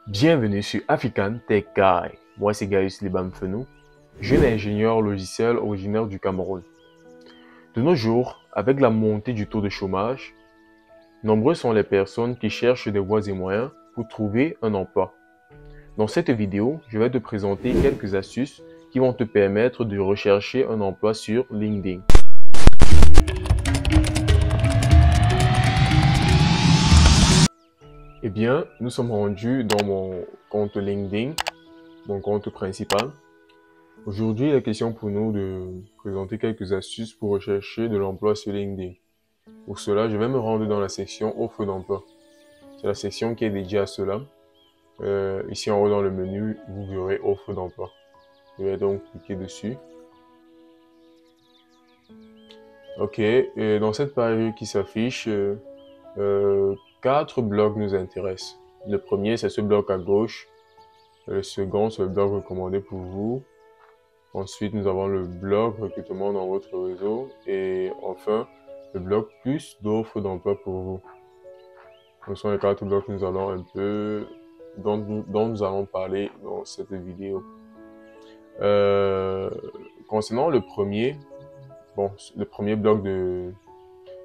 Bienvenue sur African Tech Guy. Moi, c'est Gaius Libamfenou, jeune ingénieur logiciel originaire du Cameroun. De nos jours, avec la montée du taux de chômage, nombreuses sont les personnes qui cherchent des voies et moyens pour trouver un emploi. Dans cette vidéo, je vais te présenter quelques astuces qui vont te permettre de rechercher un emploi sur LinkedIn. Eh bien, nous sommes rendus dans mon compte LinkedIn, mon compte principal. Aujourd'hui, il est question pour nous de présenter quelques astuces pour rechercher de l'emploi sur LinkedIn. Pour cela, je vais me rendre dans la section offre d'emploi. C'est la section qui est dédiée à cela. Ici en haut dans le menu, vous verrez offre d'emploi. Je vais donc cliquer dessus. Ok, et dans cette page qui s'affiche, 4 blogs nous intéressent. Le premier, c'est ce blog à gauche. Le second, c'est le blog recommandé pour vous. Ensuite, nous avons le blog recrutement dans votre réseau. Et enfin, le blog plus d'offres d'emploi pour vous. Ce sont les 4 blogs que nous allons dont nous allons parler dans cette vidéo. Concernant le premier, le premier blog de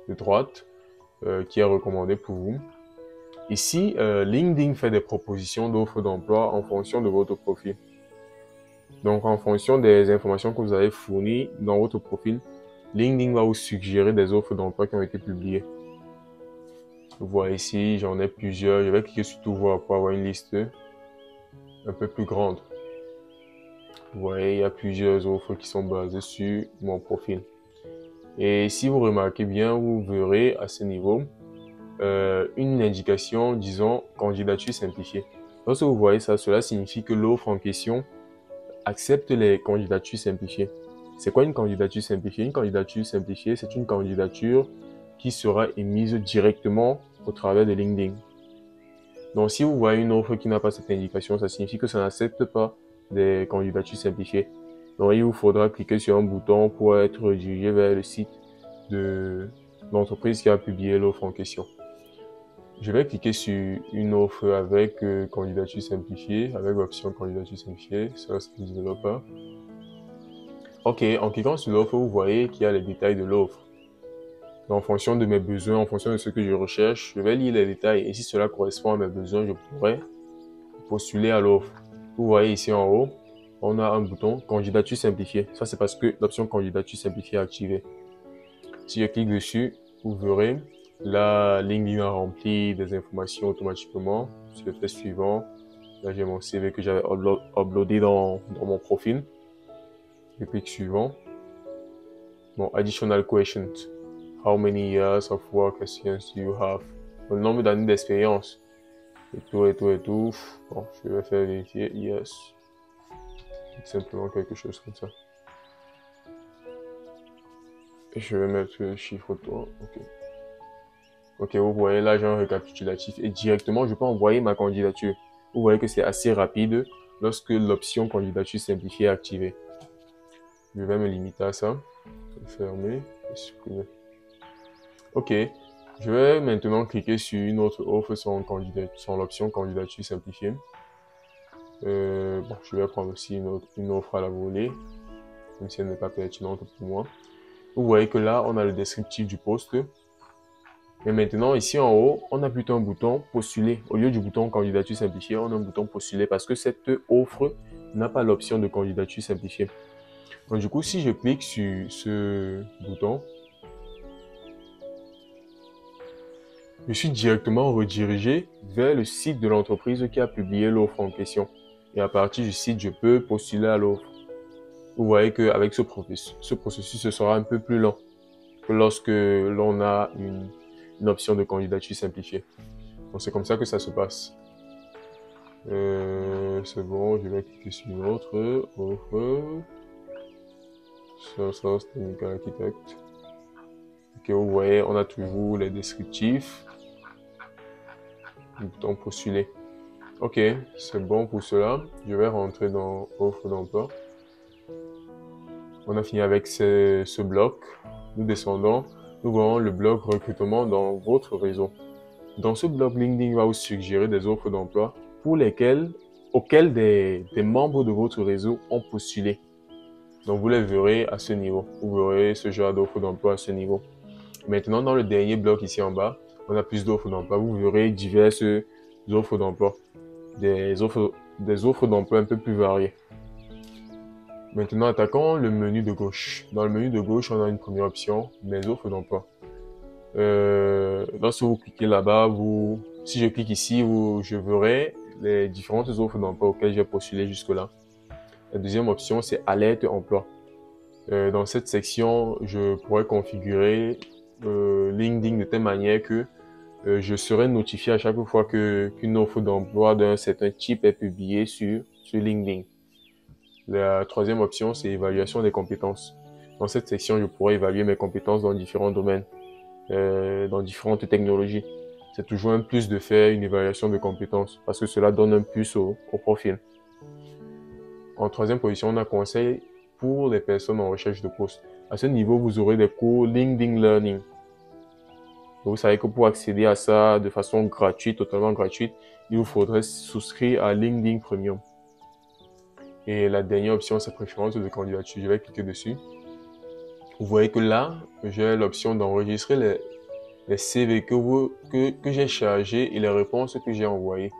droite, qui est recommandé pour vous. Ici, LinkedIn fait des propositions d'offres d'emploi en fonction de votre profil. Donc, en fonction des informations que vous avez fournies dans votre profil, LinkedIn va vous suggérer des offres d'emploi qui ont été publiées. Vous voyez ici, j'en ai plusieurs. Je vais cliquer sur tout voir pour avoir une liste un peu plus grande. Vous voyez, il y a plusieurs offres qui sont basées sur mon profil. Et si vous remarquez bien, vous verrez à ce niveau une indication, disons, candidature simplifiée. Lorsque vous voyez ça, cela signifie que l'offre en question accepte les candidatures simplifiées. C'est quoi une candidature simplifiée? Une candidature simplifiée, c'est une candidature qui sera émise directement au travers de LinkedIn. Donc, si vous voyez une offre qui n'a pas cette indication, ça signifie que ça n'accepte pas des candidatures simplifiées. Donc, il vous faudra cliquer sur un bouton pour être redirigé vers le site de l'entreprise qui a publié l'offre en question. Je vais cliquer sur une offre avec candidature simplifiée, avec l'option candidature simplifiée, ça c'est le développeur. Ok, en cliquant sur l'offre, vous voyez qu'il y a les détails de l'offre. En fonction de mes besoins, en fonction de ce que je recherche, je vais lire les détails et si cela correspond à mes besoins, je pourrais postuler à l'offre. Vous voyez ici en haut, on a un bouton candidature simplifiée. Ça c'est parce que l'option candidature simplifiée est activée. Si je clique dessus, vous verrez là, LinkedIn a rempli des informations automatiquement. Je le fais suivant. Là, j'ai mon CV que j'avais uploadé dans mon profil. Je clique suivant. Bon, additional questions. How many years of work experience do you have? Le nombre d'années d'expérience. Et tout, et tout, et tout. Bon, je vais faire vérifier. Yes. Simplement quelque chose comme ça. Et je vais mettre le chiffre 3. Ok. Ok, vous voyez là, j'ai un récapitulatif et directement, je peux envoyer ma candidature. Vous voyez que c'est assez rapide lorsque l'option candidature simplifiée est activée. Je vais me limiter à ça. Fermer et supprimer. Ok, je vais maintenant cliquer sur une autre offre sans l'option candidature simplifiée. Je vais prendre aussi une offre à la volée, même si elle n'est pas pertinente pour moi. Vous voyez que là, on a le descriptif du poste. Mais maintenant, ici en haut, on a plutôt un bouton postuler. Au lieu du bouton candidature simplifiée, on a un bouton postuler parce que cette offre n'a pas l'option de candidature simplifiée. Donc du coup, si je clique sur ce bouton, je suis directement redirigé vers le site de l'entreprise qui a publié l'offre en question. Et à partir du site, je peux postuler à l'offre. Vous voyez qu'avec ce processus, ce sera un peu plus lent que lorsque l'on a une option de candidature simplifiée. Donc c'est comme ça que ça se passe. C'est bon, je vais cliquer sur une autre offre. Ça, c'est Technical Architect. Ok, vous voyez, on a toujours les descriptifs. Le bouton postuler. Ok, c'est bon pour cela. Je vais rentrer dans offre d'emploi. On a fini avec ce bloc. Nous descendons. Nous voyons le bloc recrutement dans votre réseau. Dans ce bloc, LinkedIn va vous suggérer des offres d'emploi auxquels des membres de votre réseau ont postulé. Donc, vous les verrez à ce niveau. Vous verrez ce genre d'offres d'emploi à ce niveau. Maintenant, dans le dernier bloc ici en bas, on a plus d'offres d'emploi. Vous verrez diverses offres d'emploi. Des offres d'emploi un peu plus variées. Maintenant, attaquons le menu de gauche. Dans le menu de gauche, on a une première option, mes offres d'emploi. Lorsque vous cliquez là-bas, si je clique ici, je verrai les différentes offres d'emploi auxquelles j'ai postulé jusque-là. La deuxième option, c'est alerte emploi. Dans cette section, je pourrais configurer LinkedIn de telle manière que je serai notifié à chaque fois qu'une offre d'emploi d'un certain type est publiée sur LinkedIn. La troisième option, c'est évaluation des compétences. Dans cette section, je pourrais évaluer mes compétences dans différents domaines, dans différentes technologies. C'est toujours un plus de faire une évaluation de compétences parce que cela donne un plus au profil. En troisième position, on a conseil pour les personnes en recherche de poste. À ce niveau, vous aurez des cours LinkedIn Learning. Vous savez que pour accéder à ça de façon gratuite, totalement gratuite, il vous faudrait souscrire à LinkedIn Premium. Et la dernière option, c'est préférence de candidature. Je vais cliquer dessus. Vous voyez que là, j'ai l'option d'enregistrer les CV que j'ai chargés et les réponses que j'ai envoyées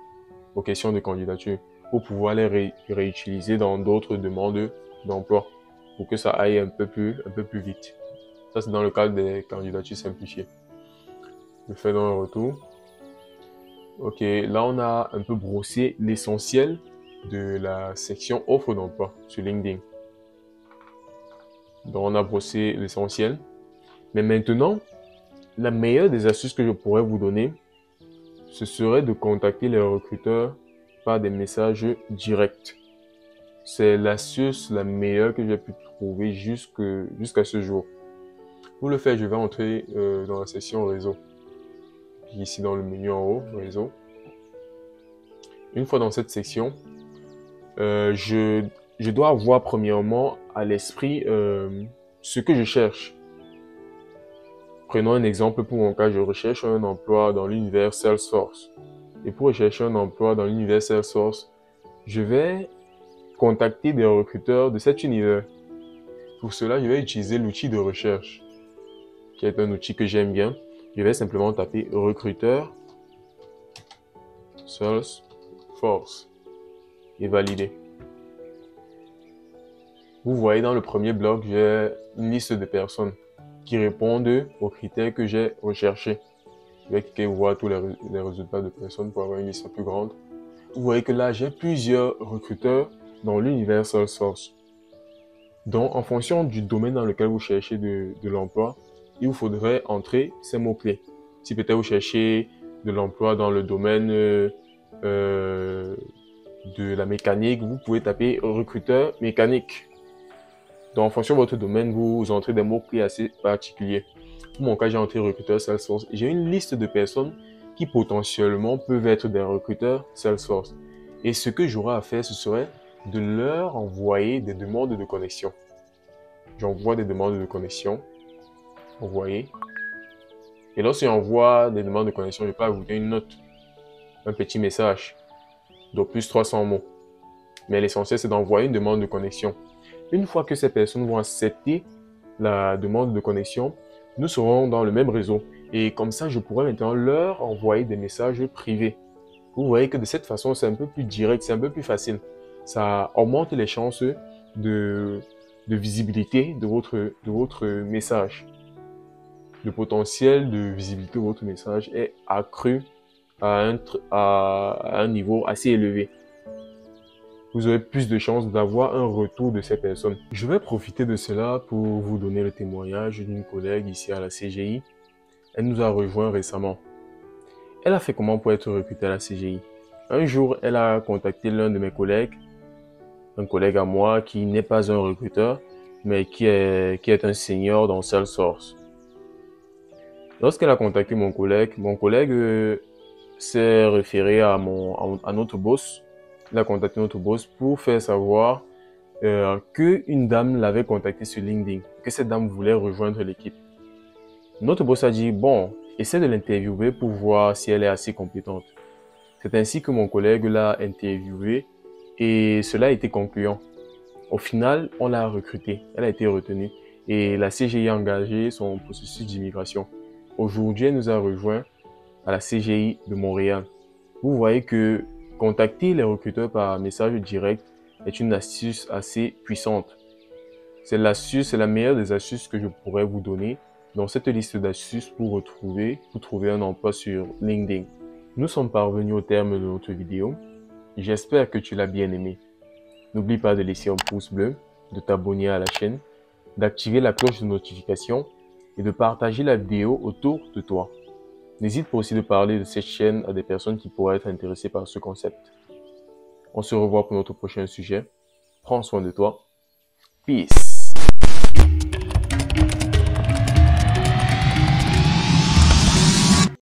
aux questions de candidature pour pouvoir les réutiliser dans d'autres demandes d'emploi pour que ça aille un peu plus vite. Ça, c'est dans le cadre des candidatures simplifiées. Je fais dans un retour. Ok, là, on a un peu brossé l'essentiel de la section offre d'emploi sur LinkedIn. Donc, on a brossé l'essentiel. Mais maintenant, la meilleure des astuces que je pourrais vous donner, ce serait de contacter les recruteurs par des messages directs. C'est l'astuce la meilleure que j'ai pu trouver jusqu'à ce jour. Pour le faire, je vais entrer dans la section réseau. Ici dans le menu en haut, réseau. Une fois dans cette section, je dois avoir premièrement à l'esprit ce que je cherche. Prenons un exemple pour mon cas, je recherche un emploi dans l'univers Salesforce. Et pour rechercher un emploi dans l'univers Salesforce, je vais contacter des recruteurs de cet univers. Pour cela, je vais utiliser l'outil de recherche, qui est un outil que j'aime bien. Je vais simplement taper recruteur Salesforce et valider. Vous voyez dans le premier bloc, j'ai une liste de personnes qui répondent aux critères que j'ai recherchés. Je vais cliquer voir tous les résultats de personnes pour avoir une liste plus grande. Vous voyez que là, j'ai plusieurs recruteurs dans l'univers Salesforce. Donc, en fonction du domaine dans lequel vous cherchez de l'emploi, il vous faudrait entrer ces mots-clés. Si peut-être vous cherchez de l'emploi dans le domaine de la mécanique, vous pouvez taper recruteur mécanique. Donc, en fonction de votre domaine, vous entrez des mots-clés assez particuliers. Pour mon cas, j'ai entré recruteur Salesforce. J'ai une liste de personnes qui potentiellement peuvent être des recruteurs Salesforce. Et ce que j'aurai à faire, ce serait de leur envoyer des demandes de connexion. J'envoie des demandes de connexion. Envoyer. Et lorsque j'envoie des demandes de connexion, je peux ajouter une note, un petit message de plus 300 mots. Mais l'essentiel, c'est d'envoyer une demande de connexion. Une fois que ces personnes vont accepter la demande de connexion, nous serons dans le même réseau. Et comme ça, je pourrais maintenant leur envoyer des messages privés. Vous voyez que de cette façon, c'est un peu plus direct, c'est un peu plus facile. Ça augmente les chances de visibilité de votre message. Le potentiel de visibilité de votre message est accru à un niveau assez élevé. Vous aurez plus de chances d'avoir un retour de ces personnes. Je vais profiter de cela pour vous donner le témoignage d'une collègue ici à la CGI. Elle nous a rejoint récemment. Elle a fait comment pour être recrutée à la CGI? Un jour, elle a contacté l'un de mes collègues, un collègue à moi qui n'est pas un recruteur, mais qui est un senior dans Salesforce. Lorsqu'elle a contacté mon collègue s'est référé à notre boss. Il a contacté notre boss pour faire savoir qu'une dame l'avait contacté sur LinkedIn, que cette dame voulait rejoindre l'équipe. Notre boss a dit, bon, essaie de l'interviewer pour voir si elle est assez compétente. C'est ainsi que mon collègue l'a interviewé et cela a été concluant. Au final, on l'a recrutée, elle a été retenue et la CGI a engagé son processus d'immigration. Aujourd'hui, elle nous a rejoints à la CGI de Montréal. Vous voyez que contacter les recruteurs par message direct est une astuce assez puissante. C'est la meilleure des astuces que je pourrais vous donner dans cette liste d'astuces pour trouver un emploi sur LinkedIn. Nous sommes parvenus au terme de notre vidéo. J'espère que tu l'as bien aimé. N'oublie pas de laisser un pouce bleu, de t'abonner à la chaîne, d'activer la cloche de notification et de partager la vidéo autour de toi. N'hésite pas aussi de parler de cette chaîne à des personnes qui pourraient être intéressées par ce concept. On se revoit pour notre prochain sujet. Prends soin de toi. Peace.